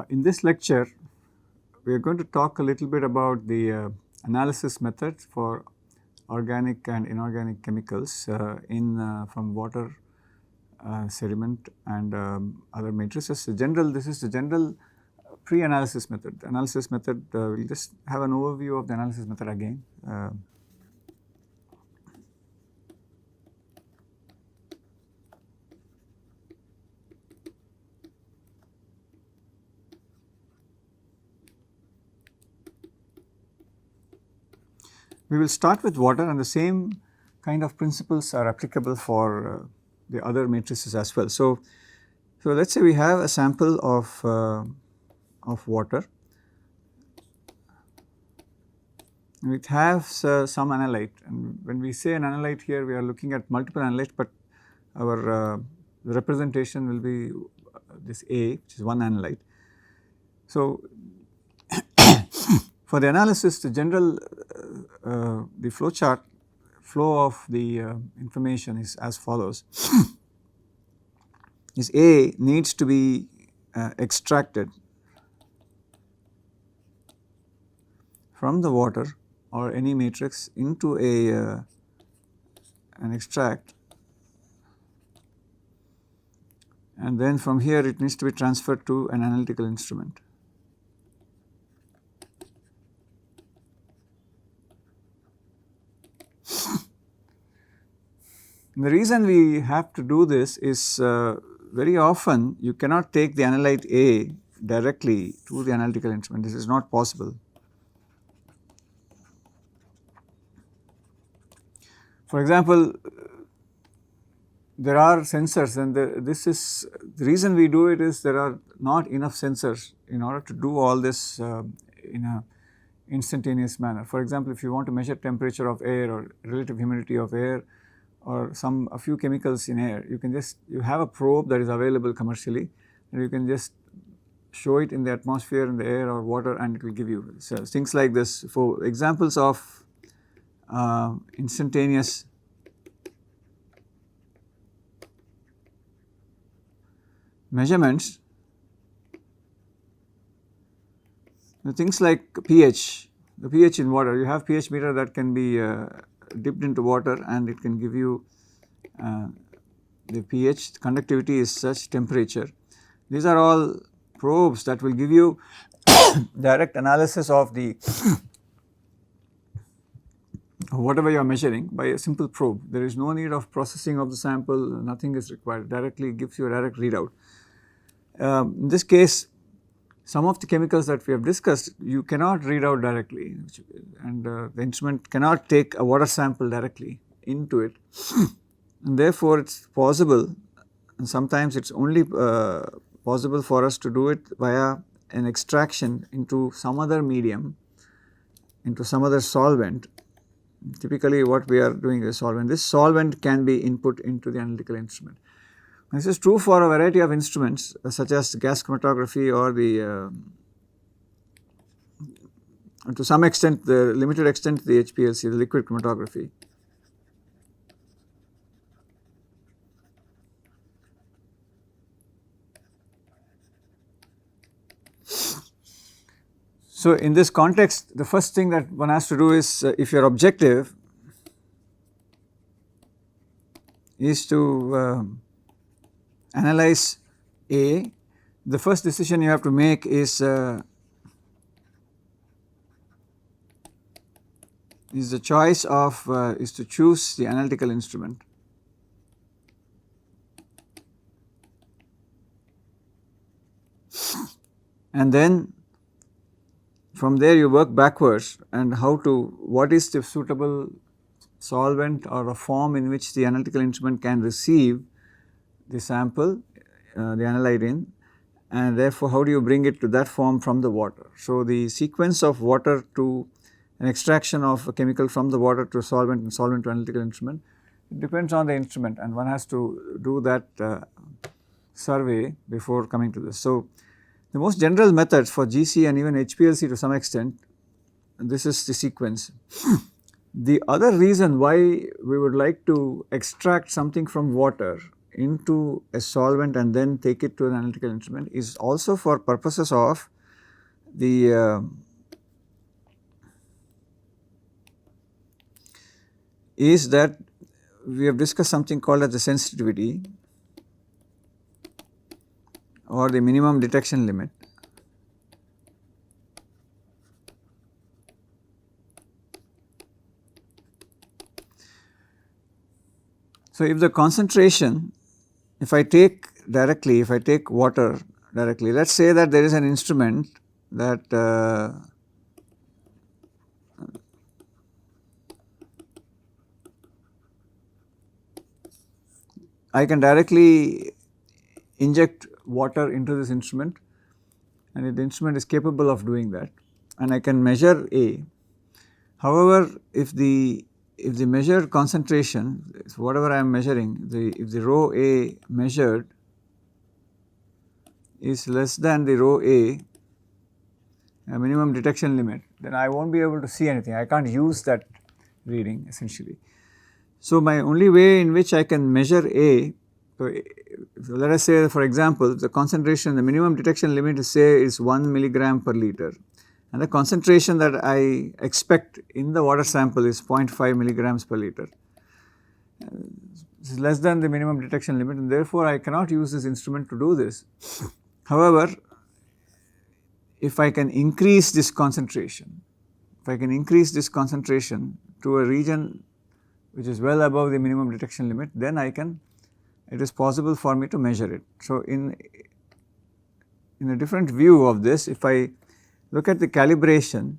In this lecture, we are going to talk a little bit about the analysis methods for organic and inorganic chemicals from water, sediment and other matrices. This is the general pre-analysis method. The analysis method, we will just have an overview of the analysis method again. We will start with water, and the same kind of principles are applicable for the other matrices as well. So let us say we have a sample of water. It has some analyte, and when we say an analyte here, we are looking at multiple analytes, but our representation will be this A, which is one analyte. So for the analysis, the general the flow of the information is as follows. Is A needs to be extracted from the water or any matrix into an extract, and then from here it needs to be transferred to an analytical instrument. The reason we have to do this is very often you cannot take the analyte A directly to the analytical instrument. This is not possible. For example, there are sensors, and the reason we do it is there are not enough sensors in order to do all this in a instantaneous manner. For example, if you want to measure temperature of air or relative humidity of air or a few chemicals in air, you have a probe that is available commercially, and you can just show it in the atmosphere, in the air or water, and it will give you things like this. For examples of instantaneous measurements, things like pH, the pH in water. You have pH meter that can be dipped into water, and it can give you the pH, the conductivity is such, temperature. These are all probes that will give you direct analysis of the whatever you are measuring by a simple probe. There is no need of processing of the sample, nothing is required, directly gives you a direct readout. In this case, some of the chemicals that we have discussed, you cannot read out directly, and the instrument cannot take a water sample directly into it, and therefore it is possible, and sometimes it is only possible for us to do it via an extraction into some other medium, into some other solvent. Typically what we are doing is solvent. This solvent can be input into the analytical instrument. This is true for a variety of instruments such as gas chromatography or to some extent, the limited extent, the HPLC, the liquid chromatography. So in this context, the first thing that one has to do is, if your objective is to analyze A, the first decision you have to make is the choice of is to choose the analytical instrument. And then from there you work backwards, and what is the suitable solvent or a form in which the analytical instrument can receive the sample, the analyte in, and therefore how do you bring it to that form from the water. So the sequence of water to an extraction of a chemical from the water to solvent and solvent to analytical instrument, it depends on the instrument, and one has to do that survey before coming to this. So the most general methods for GC and even HPLC to some extent, this is the sequence. The other reason why we would like to extract something from water into a solvent and then take it to an analytical instrument is also for purposes of the is that we have discussed something called as the sensitivity or the minimum detection limit. So, if the concentration, if I take water directly, let us say that there is an instrument that I can directly inject water into this instrument, and the instrument is capable of doing that, and I can measure A. However, if the measured concentration, whatever I am measuring, if the rho A measured is less than the rho A minimum detection limit, then I will not be able to see anything. I cannot use that reading essentially. So, my only way in which I can measure A, so let us say for example, the concentration, the minimum detection limit is 1 milligram per liter, and the concentration that I expect in the water sample is 0.5 milligrams per liter. This is less than the minimum detection limit, and therefore, I cannot use this instrument to do this. However, if I can increase this concentration, to a region which is well above the minimum detection limit, then it is possible for me to measure it. So, in a different view of this, if I look at the calibration,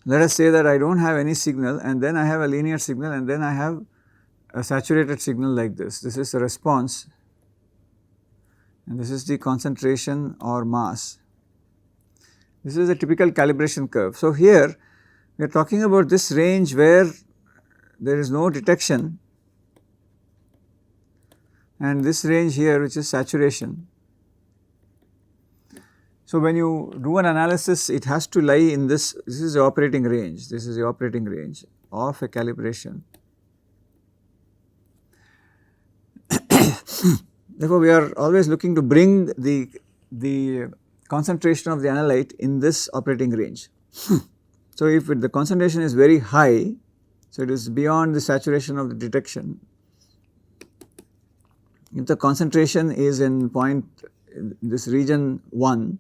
let us say that I do not have any signal, and then I have a linear signal, and then I have a saturated signal like this. This is the response, and this is the concentration or mass. This is a typical calibration curve. So, here we are talking about this range where there is no detection, and this range here which is saturation. So, when you do an analysis, it has to lie in this is the operating range, of a calibration. Therefore, we are always looking to bring the concentration of the analyte in this operating range. So, if the concentration is very high, so it is beyond the saturation of the detection. If the concentration is in this region 1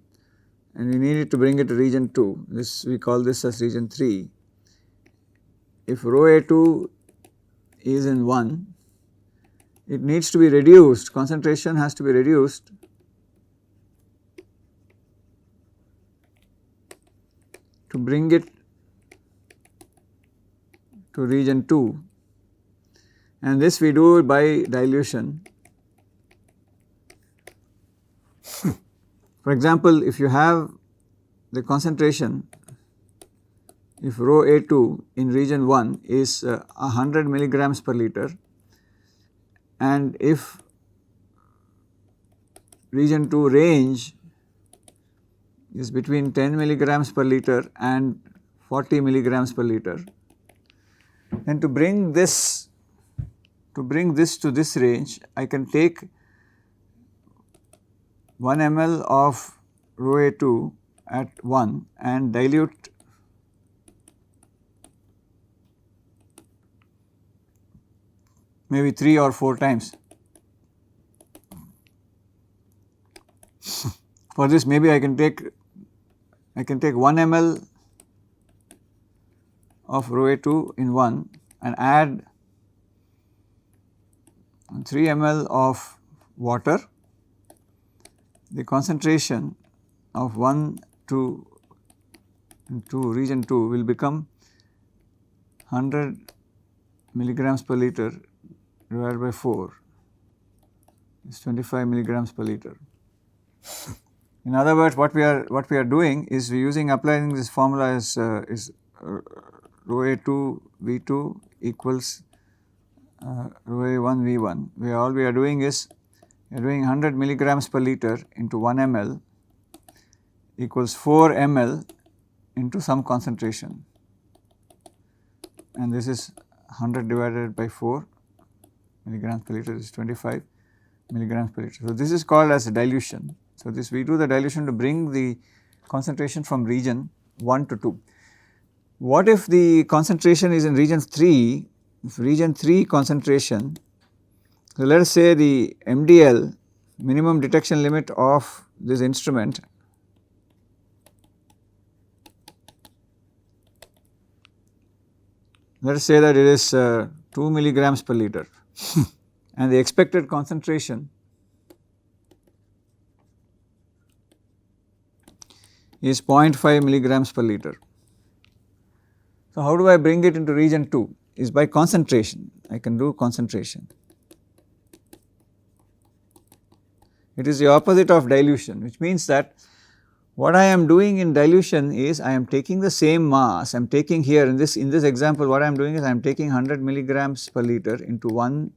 and we need it to bring it to region 2, we call this as region 3. If rho A2 is in 1, it needs to be reduced, concentration has to be reduced to bring it to region 2, and this we do by dilution. For example, if you have the concentration, if rho A2 in region 1 is 100 milligrams per liter, and if region 2 range is between 10 milligrams per liter and 40 milligrams per liter, then to bring this to this range, I can take 1 ml of rho A2 at 1 and dilute maybe 3 or 4 times. For this, maybe I can take 1 ml of rho A2 in 1 and add 3 ml of water. The concentration of 1 to region 2 will become 100 milligrams per liter divided by 4 is 25 milligrams per liter. In other words, what we are doing is applying this formula is rho A2 V2 equals rho A1 V1. All we are doing is we are doing 100 milligrams per liter into 1 ml equals 4 ml into some concentration, and this is 100 divided by 4 milligrams per liter is 25 milligrams per liter. So, this is called as a dilution. So, this we do the dilution to bring the concentration from region 1 to 2. What if the concentration is in region 3, if region 3 concentration, so let us say the MDL, minimum detection limit of this instrument, let us say that it is 2 milligrams per liter and the expected concentration is 0.5 milligrams per liter. So, how do I bring it into region 2? Is by concentration. I can do concentration. It is the opposite of dilution, which means that what I am doing in dilution is I am taking the same mass, I am taking here in this example what I am doing is I am taking 100 milligrams per liter into 1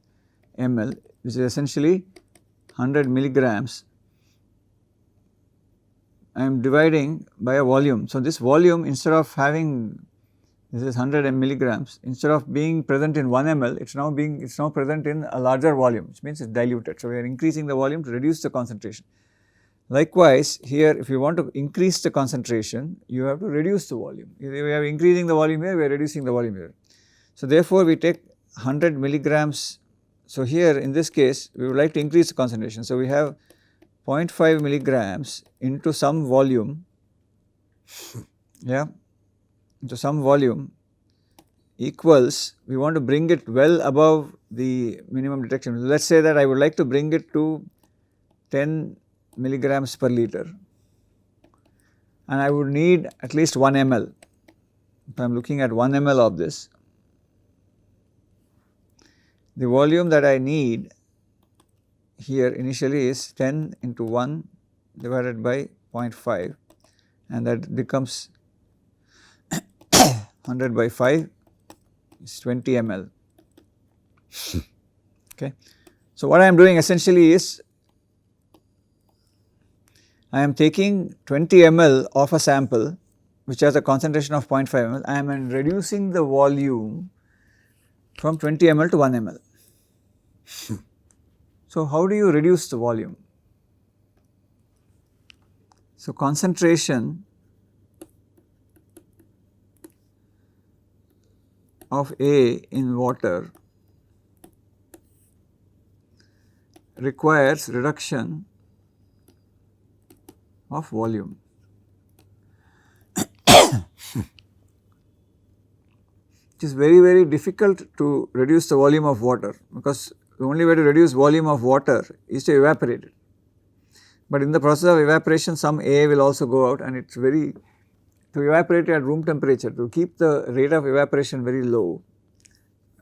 ml, which is essentially 100 milligrams. I am dividing by a volume. So, this volume, instead of having, this is 100 milligrams, instead of being present in 1 ml, it is now present in a larger volume, which means it is diluted. So, we are increasing the volume to reduce the concentration. Likewise, here if you want to increase the concentration, you have to reduce the volume. If we are increasing the volume here, we are reducing the volume here. So, therefore, we take 100 milligrams. So, here in this case, we would like to increase the concentration. So, we have 0.5 milligrams into some volume, into some volume equals, we want to bring it well above the minimum detection. Let us say that I would like to bring it to 10 milligrams per liter and I would need at least 1 ml. If I am looking at 1 ml of this, the volume that I need here initially is 10 into 1 divided by 0.5 and that becomes 100 by 5 is 20 ml. Okay. So, what I am doing essentially is I am taking 20 ml of a sample which has a concentration of 0.5 ml, I am reducing the volume from 20 ml to 1 ml. So, how do you reduce the volume? So, concentration of A in water requires reduction of volume. It is very difficult to reduce the volume of water, because the only way to reduce volume of water is to evaporate it. But in the process of evaporation, some A will also go out, and it is to evaporate at room temperature, to keep the rate of evaporation very low,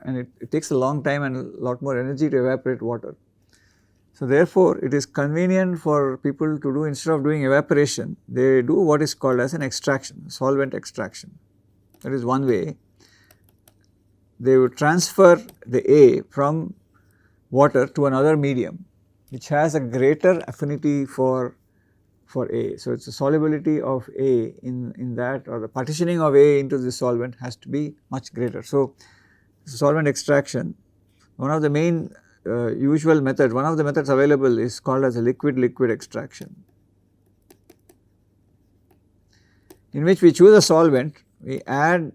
and it takes a long time and a lot more energy to evaporate water. So, therefore, it is convenient for people to do, instead of doing evaporation, they do what is called as an extraction, solvent extraction. That is one way. They would transfer the A from water to another medium which has a greater affinity for A. So, it is the solubility of A in that, or the partitioning of A into the solvent has to be much greater. So, solvent extraction, one of the main usual method, one of the methods available is called as a liquid-liquid extraction, in which we choose a solvent, we add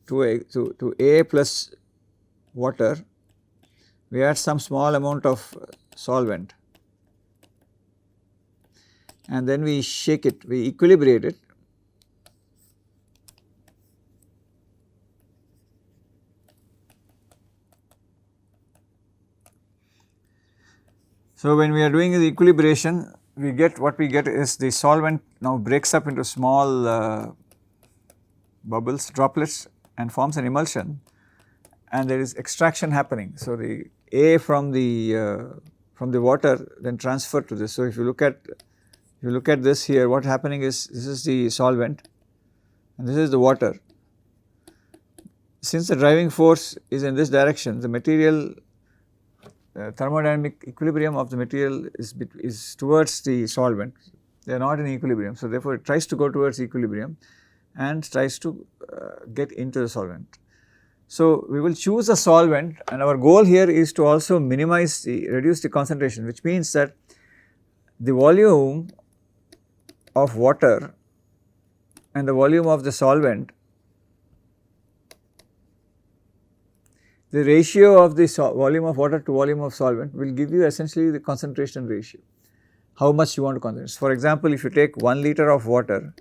to A plus water, we add some small amount of solvent and then we shake it, we equilibrate it. So, when we are doing the equilibration, we get, what we get is the solvent now breaks up into small bubbles, droplets, and forms an emulsion, and there is extraction happening. So, the A from the water then transferred to this. So, if you look at this here, what is happening is, this is the solvent and this is the water. Since the driving force is in this direction, the material thermodynamic equilibrium of the material is towards the solvent, they are not in equilibrium. So, therefore, it tries to go towards equilibrium and tries to get into the solvent. So, we will choose a solvent, and our goal here is to also reduce the concentration, which means that the volume of water and the volume of the solvent, the ratio of the volume of water to volume of solvent will give you essentially the concentration ratio, how much you want to concentrate. For example, if you take 1 liter of water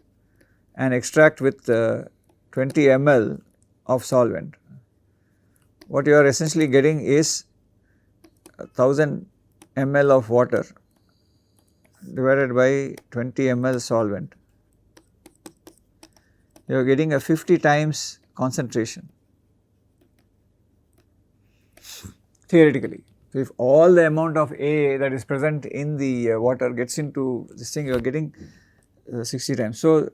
and extract with 20 ml of solvent, what you are essentially getting is 1000 ml of water divided by 20 ml solvent. You are getting a 50 times concentration theoretically. So, if all the amount of A that is present in the water gets into this thing, you are getting 60 times. So,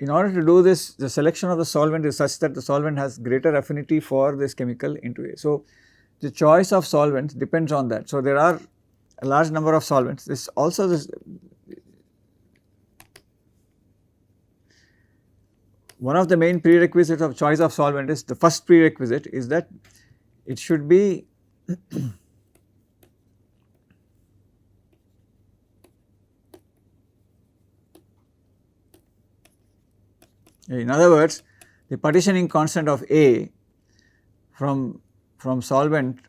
in order to do this, the selection of the solvent is such that the solvent has greater affinity for this chemical into A. So, the choice of solvents depends on that. So, there are a large number of solvents. This also one of the main prerequisites of choice of solvent is, the first prerequisite is that it should be in other words, the partitioning constant of A from solvent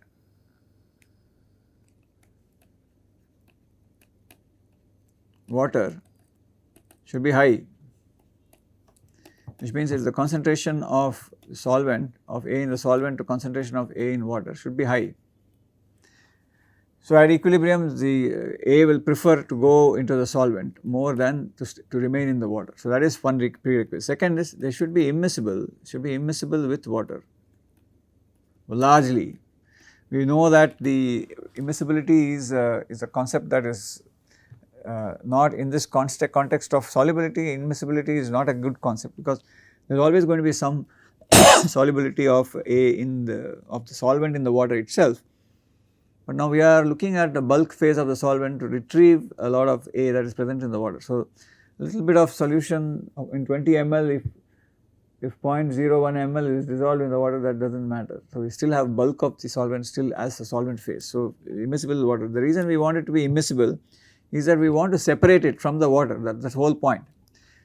water should be high, which means if the concentration of solvent of A in the solvent to concentration of A in water should be high. So, at equilibrium, the A will prefer to go into the solvent more than to remain in the water. So, that is one prerequisite. Second is they should be immiscible with water largely. We know that the immiscibility is a concept that is not in this context of solubility. Immiscibility is not a good concept, because there is always going to be some solubility of A of the solvent in the water itself. But now we are looking at the bulk phase of the solvent to retrieve a lot of A that is present in the water. So, a little bit of solution in 20 ml, if 0.01 ml is dissolved in the water, that does not matter. So, we still have bulk of the solvent still as a solvent phase. So, immiscible water, the reason we want it to be immiscible is that we want to separate it from the water, that is the whole point.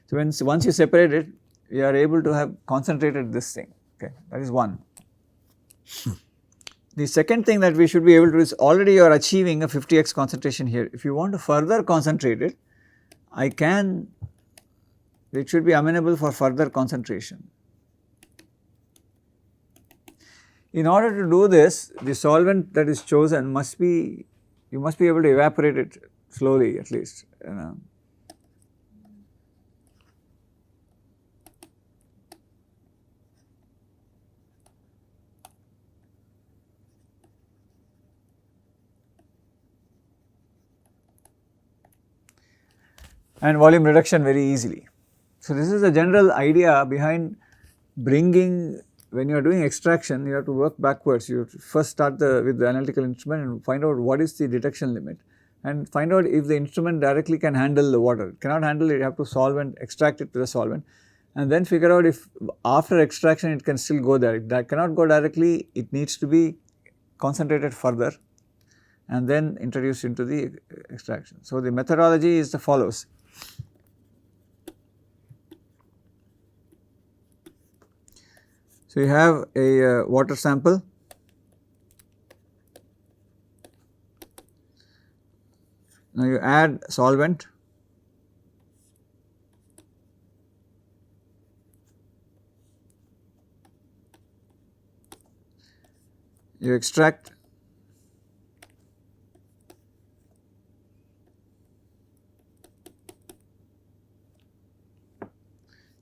So, once you separate it, you are able to have concentrated this thing, okay, that is one. The second thing that we should be able to do is, already you are achieving a 50x concentration here. If you want to further concentrate it, it should be amenable for further concentration. In order to do this, the solvent that is chosen you must be able to evaporate it slowly at least. And volume reduction very easily. So, this is the general idea behind bringing, when you are doing extraction, you have to work backwards. You have to first start with the analytical instrument and find out what is the detection limit, and find out if the instrument directly can handle the water. It cannot handle it, you have to extract it to the solvent, and then figure out if after extraction it can still go there. If that cannot go directly, it needs to be concentrated further and then introduced into the extraction. So, the methodology is the follows. So, you have a water sample, now you add solvent, you extract,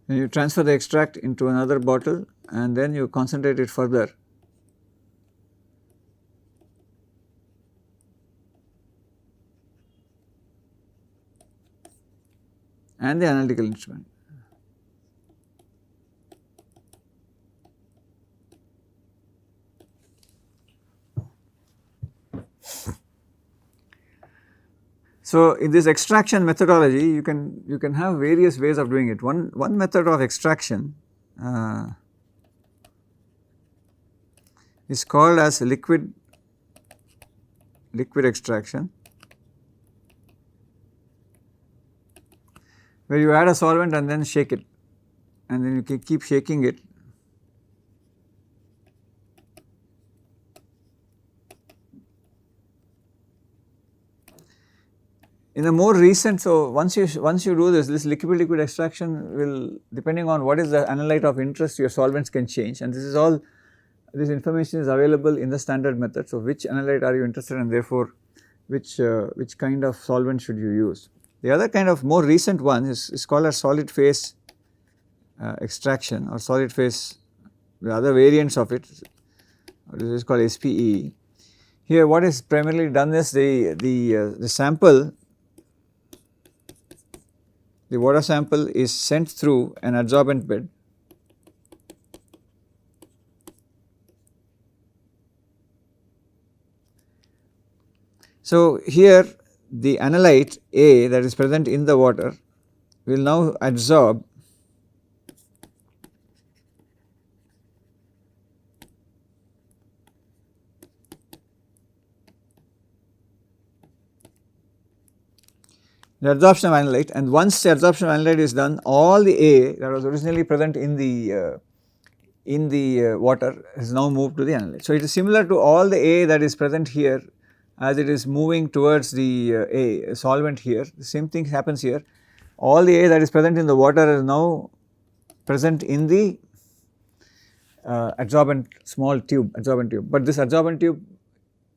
and you transfer the extract into another bottle, and then you concentrate it further. And the analytical instrument. So, in this extraction methodology, you can have various ways of doing it. One method of extraction is called as liquid extraction, where you add a solvent and then shake it, and then you can keep shaking it. In a more recent, so once you do this liquid extraction will, depending on what is the analyte of interest, your solvents can change, and this is all, this information is available in the standard method. So which analyte are you interested in, therefore which kind of solvent should you use. The other kind of more recent one is called a solid phase extraction, or solid phase, the other variants of it, this is called SPE. Here what is primarily done is the sample, the water sample is sent through an adsorbent bed. So here the analyte A that is present in the water will now adsorb the absorption of analyte, and once the absorption of analyte is done, all the A that was originally present in the water is now moved to the analyte. So it is similar to all the A that is present here as it is moving towards the A solvent here. The same thing happens here. All the A that is present in the water is now present in the adsorbent small tube, adsorbent tube. But this adsorbent tube,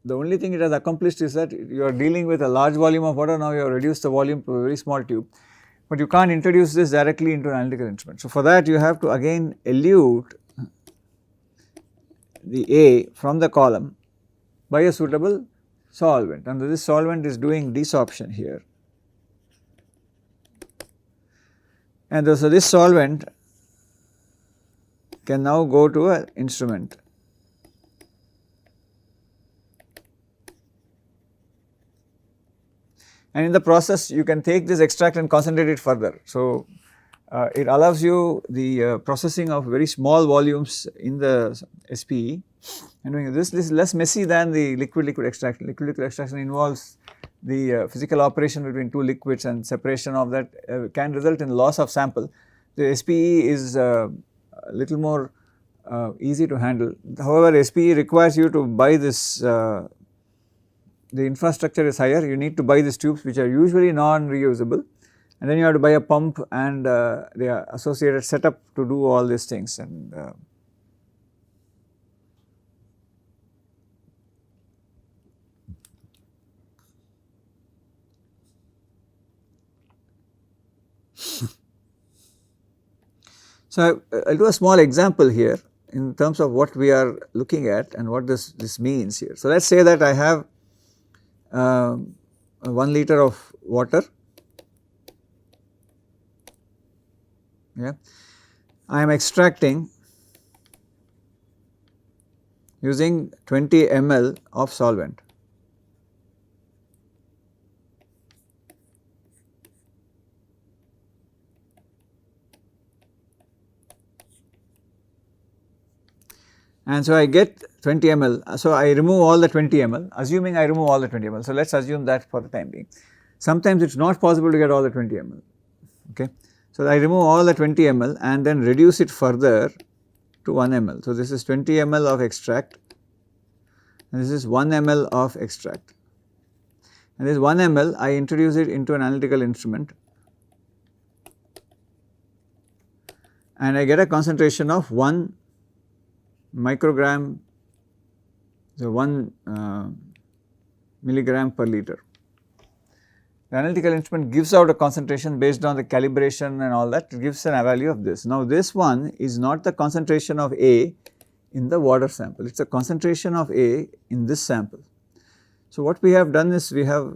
the only thing it has accomplished is that you are dealing with a large volume of water. Now you have reduced the volume to a very small tube, but you can't introduce this directly into an analytical instrument. So for that you have to again elute the A from the column by a suitable solvent, and this solvent is doing desorption here. And so this solvent can now go to an instrument. And in the process you can take this extract and concentrate it further. So it allows you the processing of very small volumes in the SPE, and doing this is less messy than the liquid extraction. Liquid extraction involves the physical operation between two liquids, and separation of that can result in loss of sample. The SPE is a little more easy to handle. However, SPE requires you to buy this, the infrastructure is higher, you need to buy these tubes which are usually non-reusable, and then you have to buy a pump and the associated setup to do all these things. And so I will do a small example here in terms of what we are looking at and what this means here. So let us say that I have 1 liter of water, yeah. I am extracting using 20 ml of solvent. And so I get 20 ml, so I remove all the 20 ml, assuming I remove all the 20 ml. So let us assume that for the time being. Sometimes it is not possible to get all the 20 ml, okay. So I remove all the 20 ml and then reduce it further to 1 ml. So this is 20 ml of extract, and this is 1 ml of extract, and this 1 ml I introduce it into an analytical instrument, and I get a concentration of 1 microgram, so 1 milligram per liter. The analytical instrument gives out a concentration based on the calibration and all that, it gives a value of this. Now this one is not the concentration of A in the water sample, it is a concentration of A in this sample. So what we have done is we have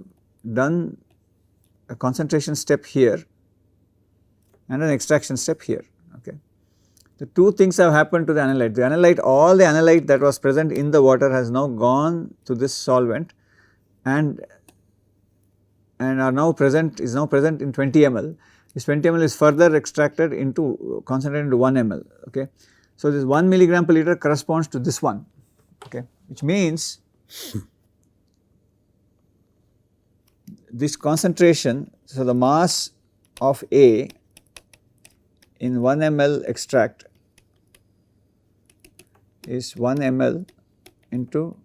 done a concentration step here and an extraction step here, okay. The two things have happened to the analyte. The analyte, all the analyte that was present in the water has now gone to this solvent and are now present, is now present in 20 ml. This 20 ml is further extracted into, concentrated into 1 ml, okay. So this 1 milligram per liter corresponds to this one, okay, which means this concentration, so the mass of A in 1 ml extract is 1 ml into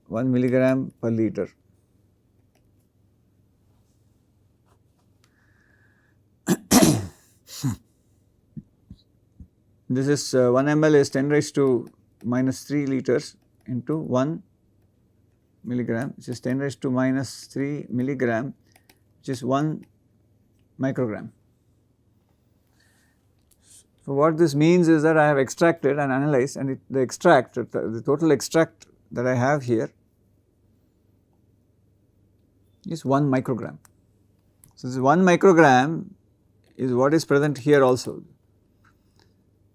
1 milligram per liter. This is 1 ml is 10 raised to minus 3 liters into 1 milligram, which is 10 raised to minus 3 milligram, which is 1 microgram. So, what this means is that I have extracted and analyzed, and the extract, the total extract that I have here is 1 microgram. So, this 1 microgram is what is present here also.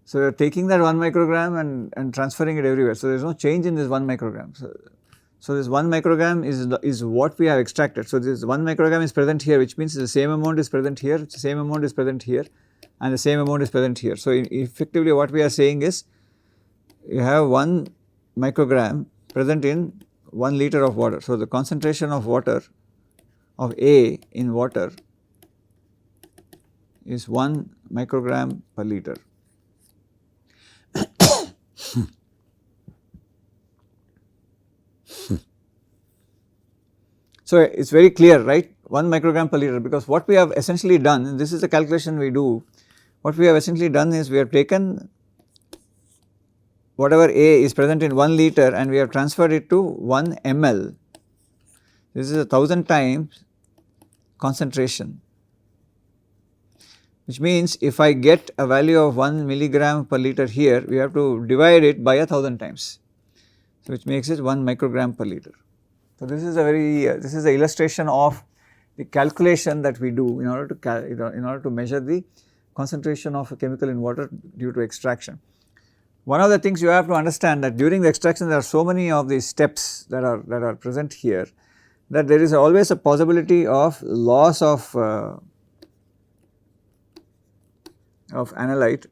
So, we are taking that 1 microgram and transferring it everywhere. So, there is no change in this 1 microgram. So, this 1 microgram is what we have extracted. So, this 1 microgram is present here, which means the same amount is present here, the same amount is present here, and the same amount is present here. So, effectively what we are saying is you have 1 microgram present in 1 liter of water. So, the concentration of water of A in water is 1 microgram per liter. So, it is very clear, right, 1 microgram per liter, because what we have essentially done, and this is the calculation we do, what we have essentially done is we have taken whatever A is present in 1 liter and we have transferred it to 1 ml. This is 1000 times concentration, which means if I get a value of 1 milligram per liter here, we have to divide it by 1000 times, so which makes it 1 microgram per liter. So, this is a very this is an illustration of the calculation that we do in order to measure the concentration of a chemical in water due to extraction. One of the things you have to understand that during the extraction there are so many of these steps that are present here, that there is always a possibility of loss of analyte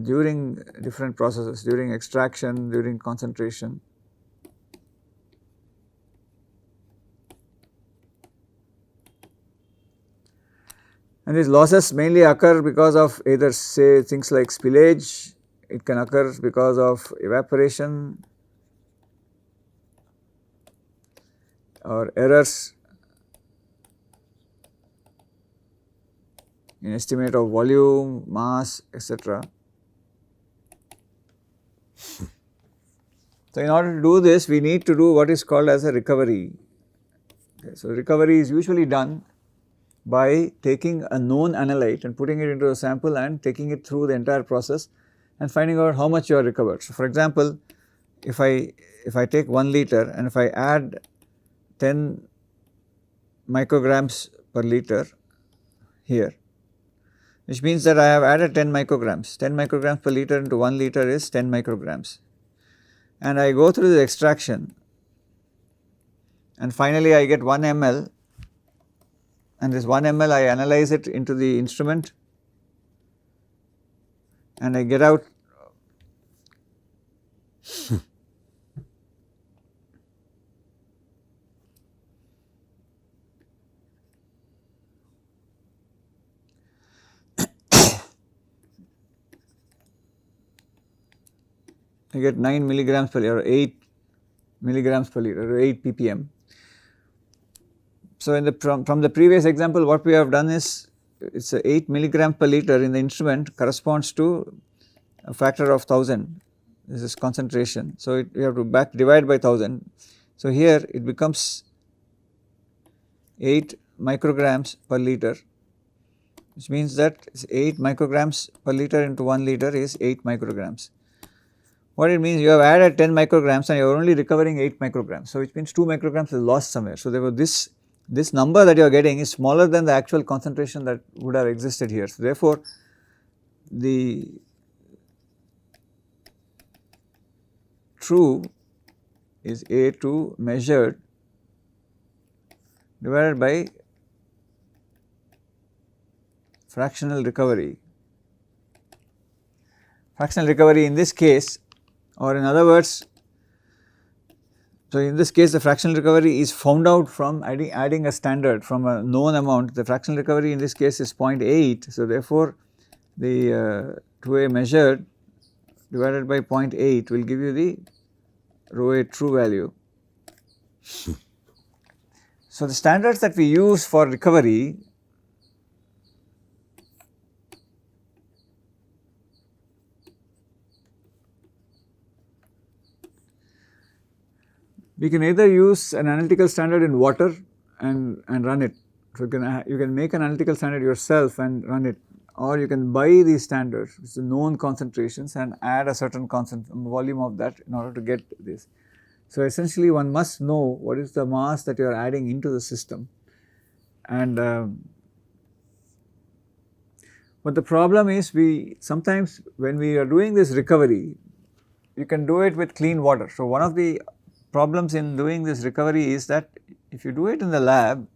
during different processes, during extraction, during concentration. And these losses mainly occur because of either say things like spillage, it can occur because of evaporation or errors in estimate of volume, mass, etc. So, in order to do this, we need to do what is called as a recovery. Okay, so, recovery is usually done by taking a known analyte and putting it into a sample and taking it through the entire process and finding out how much you are recovered. So, for example, if I take 1 liter and if I add 10 micrograms per liter here, which means that I have added 10 micrograms. 10 micrograms per liter into 1 liter is 10 micrograms, and I go through the extraction and finally I get 1 ml, and this 1 ml I analyze it into the instrument and I get out I get 9 milligrams per liter or 8 milligrams per liter or 8 ppm. So, in from the previous example, what we have done is it is 8 milligram per liter in the instrument corresponds to a factor of 1000, this is concentration. So, we have to divide by 1000. So, here it becomes 8 micrograms per liter, which means that 8 micrograms per liter into 1 liter is 8 micrograms. What it means, you have added 10 micrograms and you are only recovering 8 micrograms. So, which means 2 micrograms is lost somewhere. So, therefore, this number that you are getting is smaller than the actual concentration that would have existed here. So, therefore, the true is A2 measured divided by fractional recovery. Fractional recovery in this case or in other words, so in this case the fractional recovery is found out from adding a standard from a known amount. The fractional recovery in this case is 0.8. So therefore, the 2A measured divided by 0.8 will give you the rho A true value. So the standards that we use for recovery we can either use an analytical standard in water and run it. So you can make an analytical standard yourself and run it, or you can buy these standards, which are known concentrations, and add a certain volume of that in order to get this. So essentially one must know what is the mass that you are adding into the system. And but the problem is sometimes when we are doing this recovery, you can do it with clean water. So one of the problems in doing this recovery is that if you do it in the lab,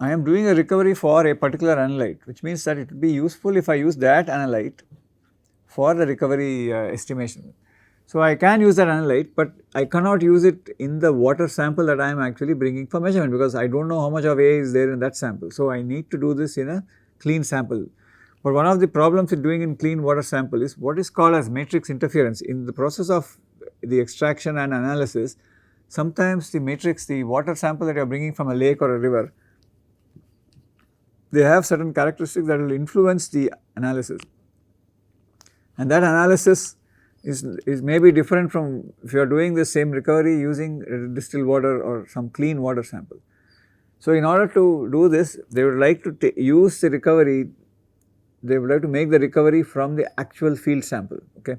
I am doing a recovery for a particular analyte, which means that it would be useful if I use that analyte for the recovery estimation. So I can use that analyte, but I cannot use it in the water sample that I am actually bringing for measurement, because I do not know how much of A is there in that sample. So I need to do this in a clean sample. But one of the problems with doing in clean water sample is what is called as matrix interference. In the process of the extraction and analysis, sometimes the water sample that you are bringing from a lake or a river, they have certain characteristics that will influence the analysis, and that analysis is maybe different from if you are doing the same recovery using distilled water or some clean water sample. So in order to do this, they would like to use the recovery, they would like to make the recovery from the actual field sample, okay.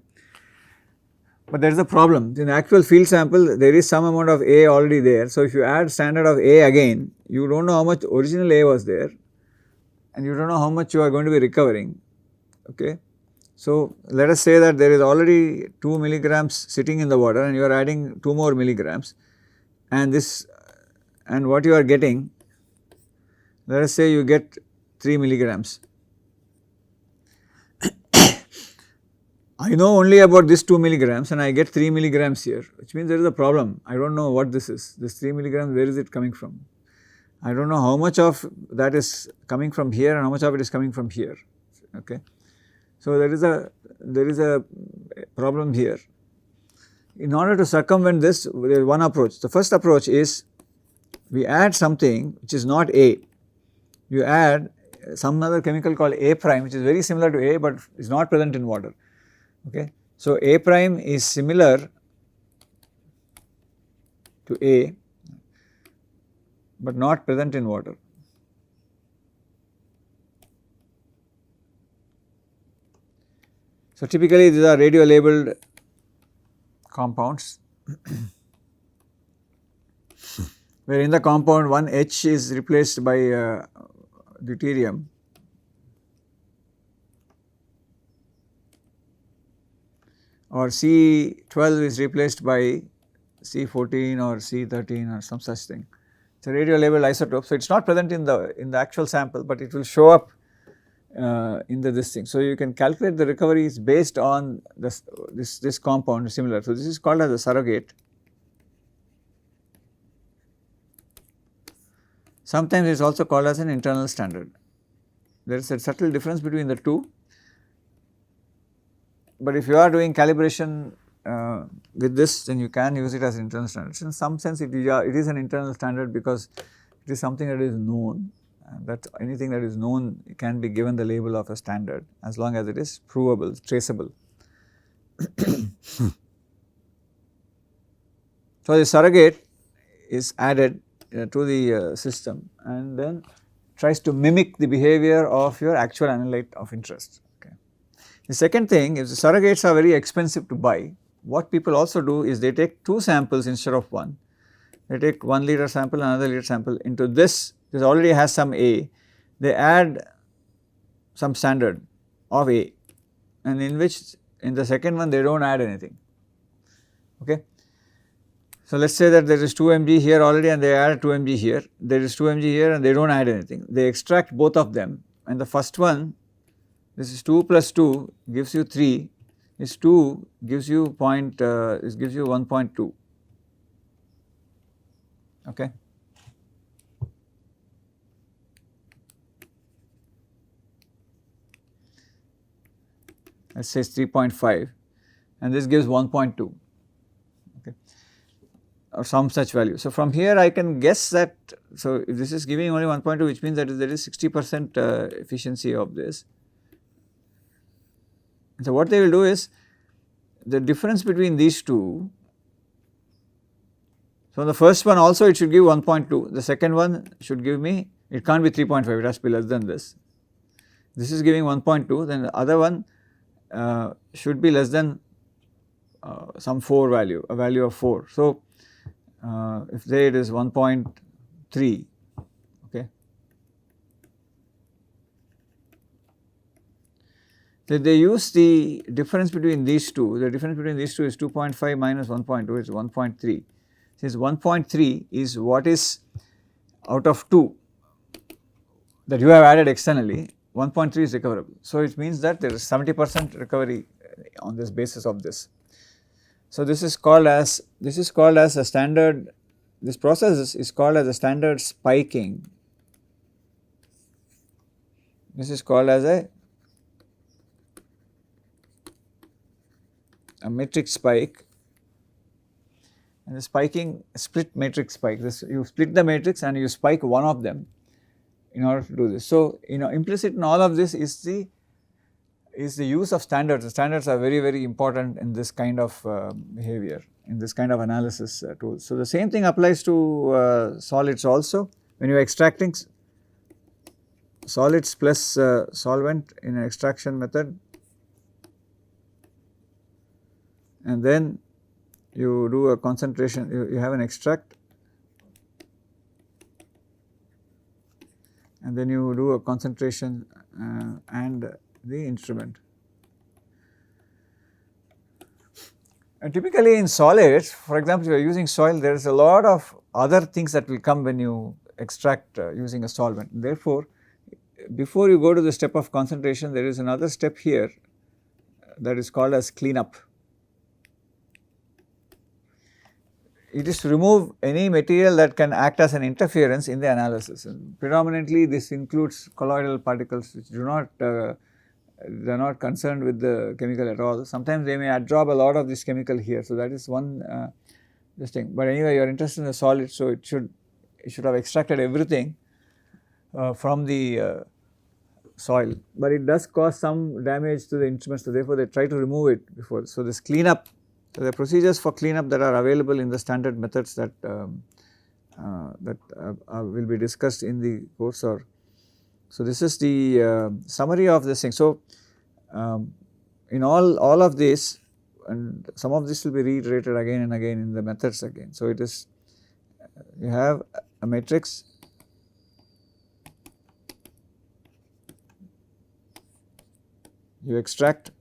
But there is a problem. In the actual field sample, there is some amount of A already there. So if you add standard of A again, you do not know how much original A was there, and you do not know how much you are going to be recovering, okay. So let us say that there is already 2 milligrams sitting in the water and you are adding 2 more milligrams, and what you are getting, let us say you get 3 milligrams. I know only about this 2 milligrams and I get 3 milligrams here, which means there is a problem. I do not know what this is. This 3 milligrams, where is it coming from? I do not know how much of that is coming from here and how much of it is coming from here, okay. So there is a problem here. In order to circumvent this, there is one approach. The first approach is we add something which is not A. You add some other chemical called A prime, which is very similar to A but is not present in water, okay. So A prime is similar to A but not present in water. So typically these are radio labeled compounds where in the compound one H is replaced by deuterium, or C12 is replaced by C14 or C13 or some such thing. It is a radio labeled isotope. So it is not present in the actual sample, but it will show up in this thing. So you can calculate the recoveries based on this compound similar. So this is called as a surrogate. Sometimes it is also called as an internal standard. There is a subtle difference between the two, but if you are doing calibration with this, then you can use it as an internal standard. In some sense it is an internal standard because it is something that is known, and that anything that is known can be given the label of a standard as long as it is provable, traceable. So the surrogate is added to the system and then tries to mimic the behavior of your actual analyte of interest. Okay. The second thing is the surrogates are very expensive to buy. What people also do is they take 2 samples instead of 1. They take 1 liter sample, another liter sample. Into this already has some A. They add some standard of A, and in which in the second one they do not add anything. Okay. So let us say that there is 2 mg here already and they add 2 mg here, there is 2 mg here and they do not add anything. They extract both of them and the first one, this is 2 plus 2 gives you 3, this 2 gives you this gives you 1.2, okay. Let's say it's 3.5 and this gives 1.2, okay, or some such value. So, from here I can guess that, so if this is giving only 1.2, which means that there is 60% efficiency of this. So, what they will do is the difference between these two, so the first one also it should give 1.2, the second one should give me, it can't be 3.5, it has to be less than this. This is giving 1.2, then the other one should be less than some 4 value, a value of 4. So, if say it is 1.3, okay. So, they use the difference between these two, the difference between these two is 2.5 minus 1.2 is 1.3. Since 1.3 is what is out of 2 that you have added externally, 1.3 is recoverable. So, it means that there is 70% recovery on this basis of this. So, this is called as a standard, this process is called as a standard spiking. This is called as a matrix spike, and the spiking split matrix spike. This, you split the matrix and you spike one of them in order to do this. So, implicit in all of this is the use of standards. The standards are very, very important in this kind of behavior, in this kind of analysis tools. So, the same thing applies to solids also. When you are extracting solids plus solvent in an extraction method, and then you do a concentration, you have an extract, and then you do a concentration and the instrument. And typically in solids, for example, if you are using soil, there is a lot of other things that will come when you extract using a solvent. Therefore, before you go to the step of concentration, there is another step here that is called as cleanup. It is to remove any material that can act as an interference in the analysis. And predominantly, this includes colloidal particles which do not they are not concerned with the chemical at all. Sometimes they may adsorb a lot of this chemical here. So, that is one this thing. But anyway, you are interested in the solid, so it should have extracted everything from the soil, but it does cause some damage to the instruments. So, therefore, they try to remove it before. So, this cleanup, so there are procedures for cleanup that are available in the standard methods that will be discussed in the course. Or so, this is the summary of this thing. So, in all of this, and some of this will be reiterated again and again in the methods again. So, it is you have a matrix, you extract,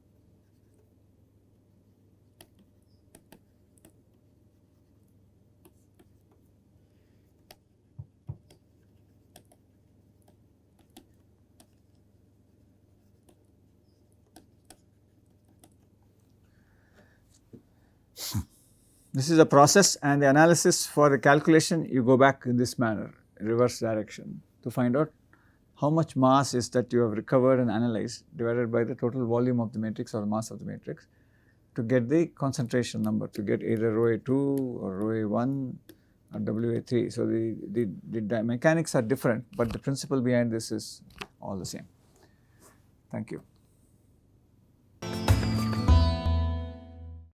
this is a process, and the analysis for the calculation, you go back in this manner, reverse direction, to find out how much mass is that you have recovered and analyzed divided by the total volume of the matrix or the mass of the matrix to get the concentration number, to get either rho A2 or rho A1 or WA3. So, the mechanics are different, but the principle behind this is all the same. Thank you.